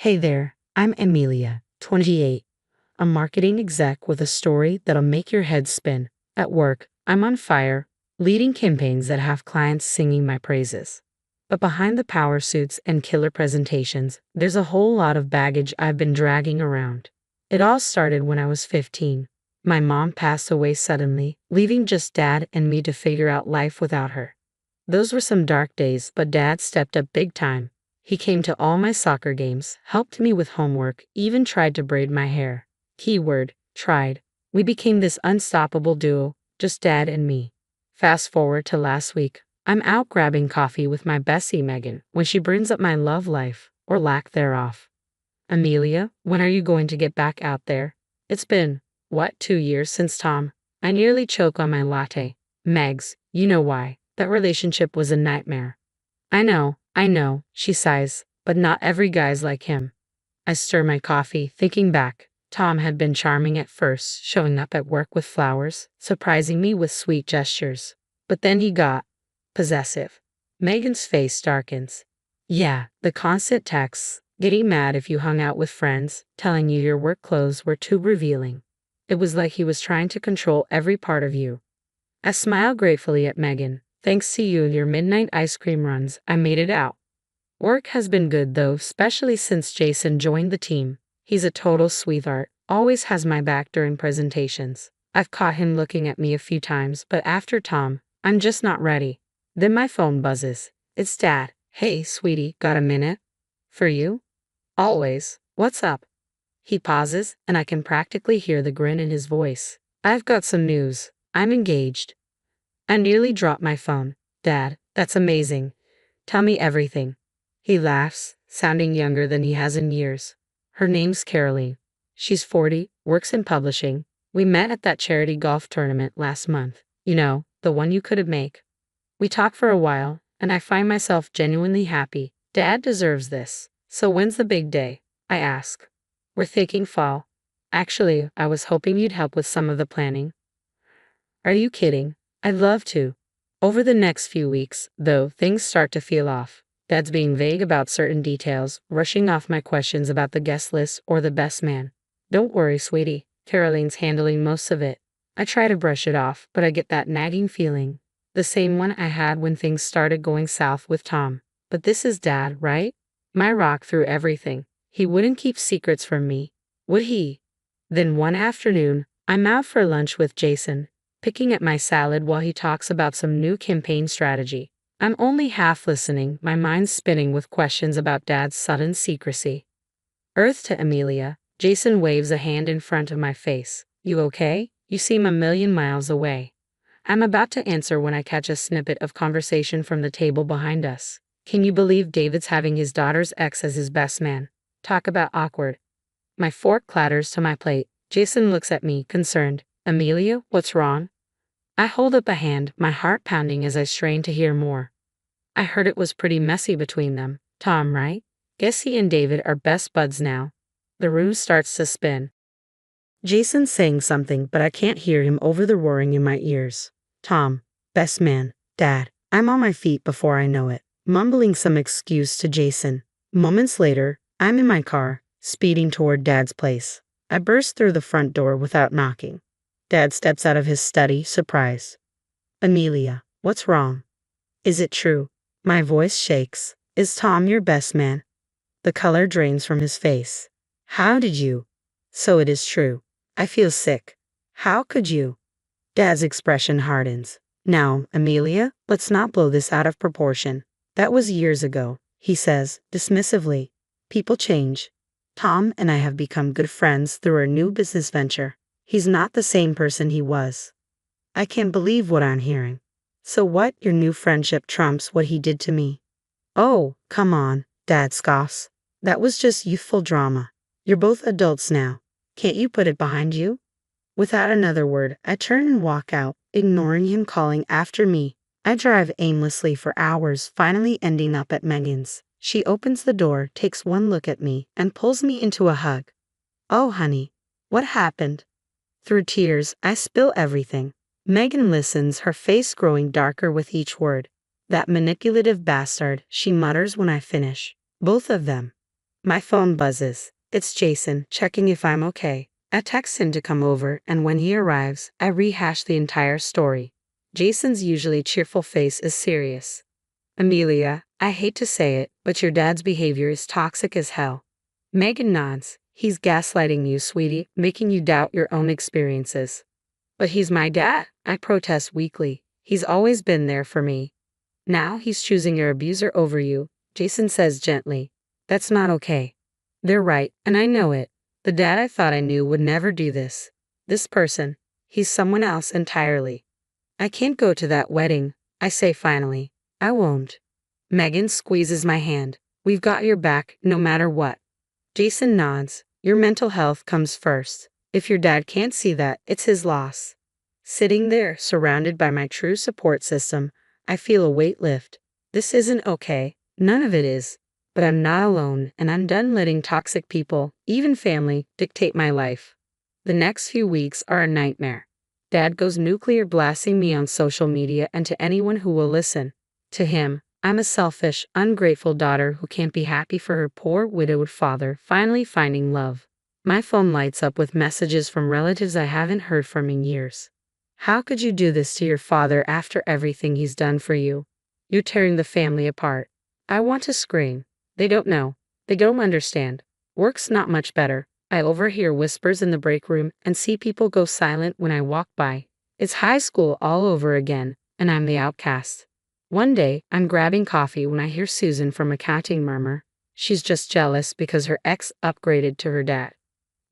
Hey there, I'm Amelia, 28, a marketing exec with a story that'll make your head spin. At work, I'm on fire, leading campaigns that have clients singing my praises. But behind the power suits and killer presentations, there's a whole lot of baggage I've been dragging around. It all started when I was 15. My mom passed away suddenly, leaving just dad and me to figure out life without her. Those were some dark days, but dad stepped up big time. He came to all my soccer games, helped me with homework, even tried to braid my hair. Keyword, tried. We became this unstoppable duo, just dad and me. Fast forward to last week. I'm out grabbing coffee with my bestie Megan when she brings up my love life, or lack thereof. Amelia, when are you going to get back out there? It's been, 2 years since Tom. I nearly choke on my latte. Megs, you know why. That relationship was a nightmare. I know, she sighs, but not every guy's like him. I stir my coffee, thinking back. Tom had been charming at first, showing up at work with flowers, surprising me with sweet gestures. But then he got possessive. Megan's face darkens. Yeah, the constant texts, getting mad if you hung out with friends, telling you your work clothes were too revealing. It was like he was trying to control every part of you. I smile gratefully at Megan. Thanks to you and your midnight ice cream runs, I made it out. Work has been good though, especially since Jason joined the team. He's a total sweetheart, always has my back during presentations. I've caught him looking at me a few times, but after Tom, I'm just not ready. Then my phone buzzes. It's Dad. Hey, sweetie, got a minute? For you? Always. What's up? He pauses, and I can practically hear the grin in his voice. I've got some news. I'm engaged. I nearly dropped my phone. Dad, that's amazing. Tell me everything. He laughs, sounding younger than he has in years. Her name's Caroline. She's 40, works in publishing. We met at that charity golf tournament last month. You know, the one you couldn't make. We talked for a while, and I find myself genuinely happy. Dad deserves this. So when's the big day? I ask. We're thinking fall. Actually, I was hoping you'd help with some of the planning. Are you kidding? I'd love to. Over the next few weeks, though, things start to feel off. Dad's being vague about certain details, rushing off my questions about the guest list or the best man. Don't worry, sweetie. Caroline's handling most of it. I try to brush it off, but I get that nagging feeling. The same one I had when things started going south with Tom. But this is Dad, right? My rock through everything. He wouldn't keep secrets from me, would he? Then one afternoon, I'm out for lunch with Jason, picking at my salad while he talks about some new campaign strategy. I'm only half listening, my mind spinning with questions about Dad's sudden secrecy. Earth to Amelia. Jason waves a hand in front of my face. You okay? You seem a million miles away. I'm about to answer when I catch a snippet of conversation from the table behind us. Can you believe David's having his daughter's ex as his best man? Talk about awkward. My fork clatters to my plate. Jason looks at me, concerned. Amelia, what's wrong? I hold up a hand, my heart pounding as I strain to hear more. I heard it was pretty messy between them. Tom, right? Guess he and David are best buds now. The room starts to spin. Jason's saying something, but I can't hear him over the roaring in my ears. Tom, best man, Dad. I'm on my feet before I know it, mumbling some excuse to Jason. Moments later, I'm in my car, speeding toward Dad's place. I burst through the front door without knocking. Dad steps out of his study, surprised. Amelia, what's wrong? Is it true? My voice shakes. Is Tom your best man? The color drains from his face. How did you? So it is true. I feel sick. How could you? Dad's expression hardens. Now, Amelia, let's not blow this out of proportion. That was years ago, he says, dismissively. People change. Tom and I have become good friends through our new business venture. He's not the same person he was. I can't believe what I'm hearing. So what, your new friendship trumps what he did to me? Oh, come on, Dad scoffs. That was just youthful drama. You're both adults now. Can't you put it behind you? Without another word, I turn and walk out, ignoring him calling after me. I drive aimlessly for hours, finally ending up at Megan's. She opens the door, takes one look at me, and pulls me into a hug. Oh, honey, what happened? Through tears, I spill everything. Megan listens, her face growing darker with each word. That manipulative bastard, she mutters when I finish. Both of them. My phone buzzes. It's Jason, checking if I'm okay. I text him to come over, and when he arrives, I rehash the entire story. Jason's usually cheerful face is serious. Amelia, I hate to say it, but your dad's behavior is toxic as hell. Megan nods. He's gaslighting you, sweetie, making you doubt your own experiences. But he's my dad, I protest weakly. He's always been there for me. Now he's choosing your abuser over you, Jason says gently. That's not okay. They're right, and I know it. The dad I thought I knew would never do this. This person, he's someone else entirely. I can't go to that wedding, I say finally. I won't. Megan squeezes my hand. We've got your back, no matter what. Jason nods. Your mental health comes first. If your dad can't see that, it's his loss. Sitting there, surrounded by my true support system, I feel a weight lift. This isn't okay. None of it is. But I'm not alone, and I'm done letting toxic people, even family, dictate my life. The next few weeks are a nightmare. Dad goes nuclear, blasting me on social media and to anyone who will listen. To him, I'm a selfish, ungrateful daughter who can't be happy for her poor, widowed father finally finding love. My phone lights up with messages from relatives I haven't heard from in years. How could you do this to your father after everything he's done for you? You're tearing the family apart. I want to scream. They don't know. They don't understand. Work's not much better. I overhear whispers in the break room and see people go silent when I walk by. It's high school all over again, and I'm the outcast. One day, I'm grabbing coffee when I hear Susan from accounting murmur. She's just jealous because her ex upgraded to her dad.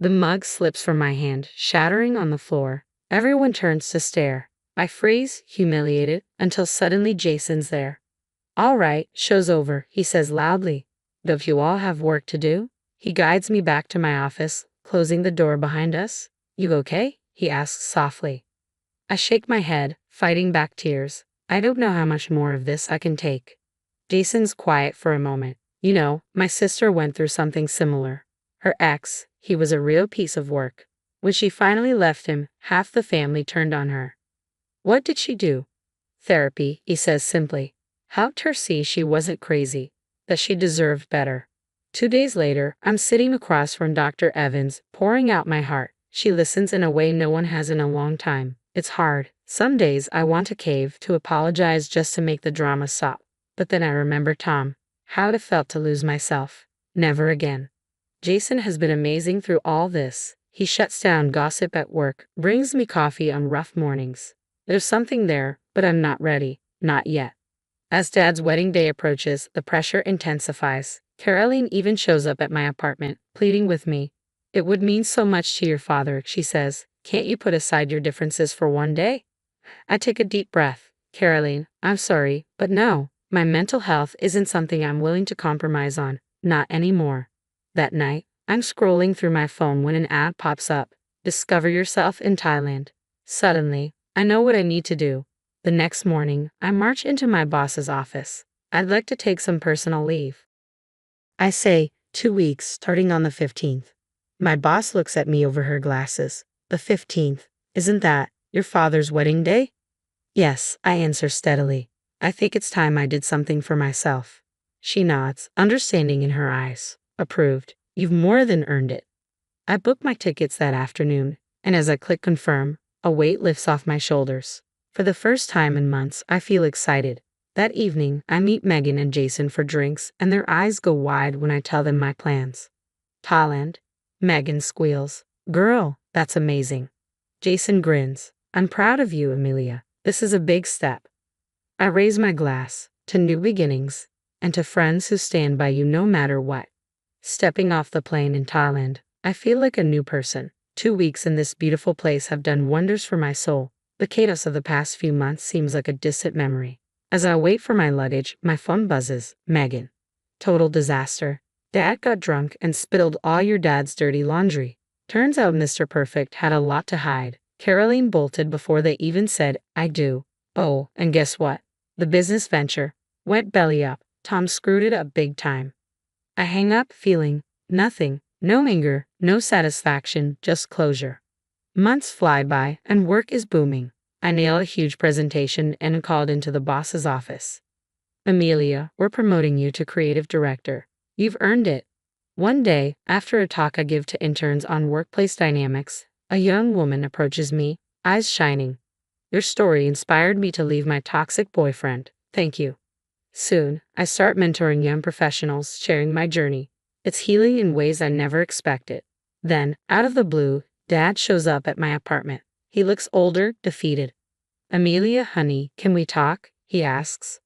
The mug slips from my hand, shattering on the floor. Everyone turns to stare. I freeze, humiliated, until suddenly Jason's there. All right, show's over, he says loudly. Don't you all have work to do? He guides me back to my office, closing the door behind us. You okay? He asks softly. I shake my head, fighting back tears. I don't know how much more of this I can take. Jason's quiet for a moment. You know, my sister went through something similar. Her ex, he was a real piece of work. When she finally left him, half the family turned on her. What did she do? Therapy, he says simply. Helped her see she wasn't crazy, that she deserved better. 2 days later, I'm sitting across from Dr. Evans, pouring out my heart. She listens in a way no one has in a long time. It's hard. Some days I want to cave, to apologize just to make the drama stop. But then I remember Tom. How it felt to lose myself. Never again. Jason has been amazing through all this. He shuts down gossip at work, brings me coffee on rough mornings. There's something there, but I'm not ready. Not yet. As Dad's wedding day approaches, the pressure intensifies. Caroline even shows up at my apartment, pleading with me. It would mean so much to your father, she says. Can't you put aside your differences for one day? I take a deep breath. Caroline, I'm sorry, but no. My mental health isn't something I'm willing to compromise on. Not anymore. That night, I'm scrolling through my phone when an ad pops up. Discover yourself in Thailand. Suddenly, I know what I need to do. The next morning, I march into my boss's office. I'd like to take some personal leave. I say, 2 weeks, starting on the 15th. My boss looks at me over her glasses. The 15th, isn't that your father's wedding day? Yes, I answer steadily. I think it's time I did something for myself. She nods, understanding in her eyes. Approved. You've more than earned it. I book my tickets that afternoon, and as I click confirm, a weight lifts off my shoulders. For the first time in months, I feel excited. That evening, I meet Megan and Jason for drinks, and their eyes go wide when I tell them my plans. Thailand. Megan squeals. Girl, that's amazing. Jason grins. I'm proud of you, Amelia. This is a big step. I raise my glass to new beginnings and to friends who stand by you no matter what. Stepping off the plane in Thailand, I feel like a new person. 2 weeks in this beautiful place have done wonders for my soul. The chaos of the past few months seems like a distant memory. As I wait for my luggage, my phone buzzes. Megan. Total disaster. Dad got drunk and spilled all your dad's dirty laundry. Turns out Mr. Perfect had a lot to hide. Caroline bolted before they even said, I do. Oh, and guess what? The business venture went belly up. Tom screwed it up big time. I hang up feeling nothing. No anger, no satisfaction, just closure. Months fly by, and work is booming. I nail a huge presentation and am called into the boss's office. Amelia, we're promoting you to creative director. You've earned it. One day, after a talk I give to interns on workplace dynamics, a young woman approaches me, eyes shining. Your story inspired me to leave my toxic boyfriend. Thank you. Soon, I start mentoring young professionals, sharing my journey. It's healing in ways I never expected. Then, out of the blue, Dad shows up at my apartment. He looks older, defeated. Amelia, honey, can we talk? He asks.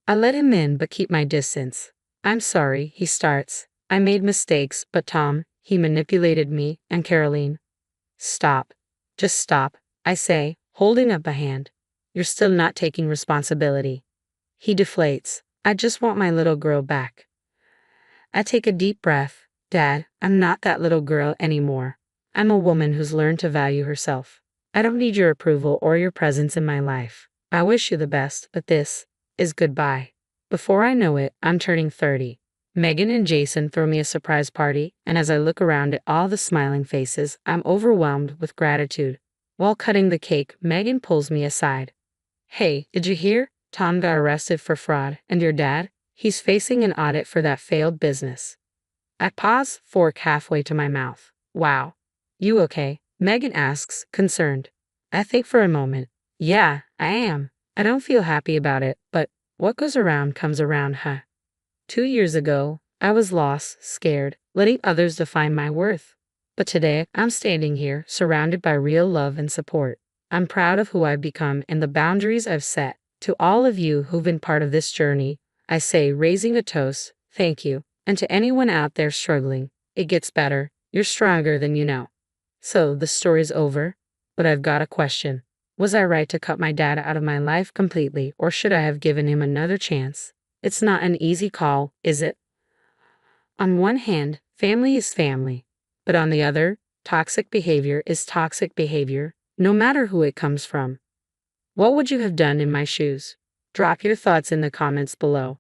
I let him in but keep my distance. I'm sorry, he starts. I made mistakes, but Tom, he manipulated me, and Caroline. Stop. Just stop, I say, holding up a hand. You're still not taking responsibility. He deflates. I just want my little girl back. I take a deep breath. Dad, I'm not that little girl anymore. I'm a woman who's learned to value herself. I don't need your approval or your presence in my life. I wish you the best, but this is goodbye. Before I know it, I'm turning 30. Megan and Jason throw me a surprise party, and as I look around at all the smiling faces, I'm overwhelmed with gratitude. While cutting the cake, Megan pulls me aside. Hey, did you hear? Tom got arrested for fraud, and your dad? He's facing an audit for that failed business. I pause, fork halfway to my mouth. Wow. You okay? Megan asks, concerned. I think for a moment. Yeah, I am. I don't feel happy about it, but what goes around comes around, huh? 2 years ago, I was lost, scared, letting others define my worth. But today, I'm standing here, surrounded by real love and support. I'm proud of who I've become and the boundaries I've set. To all of you who've been part of this journey, I say, raising a toast, thank you. And to anyone out there struggling, it gets better. You're stronger than you know. So, the story's over, but I've got a question. Was I right to cut my dad out of my life completely, or should I have given him another chance? It's not an easy call, is it? On one hand, family is family, but on the other, toxic behavior is toxic behavior, no matter who it comes from. What would you have done in my shoes? Drop your thoughts in the comments below.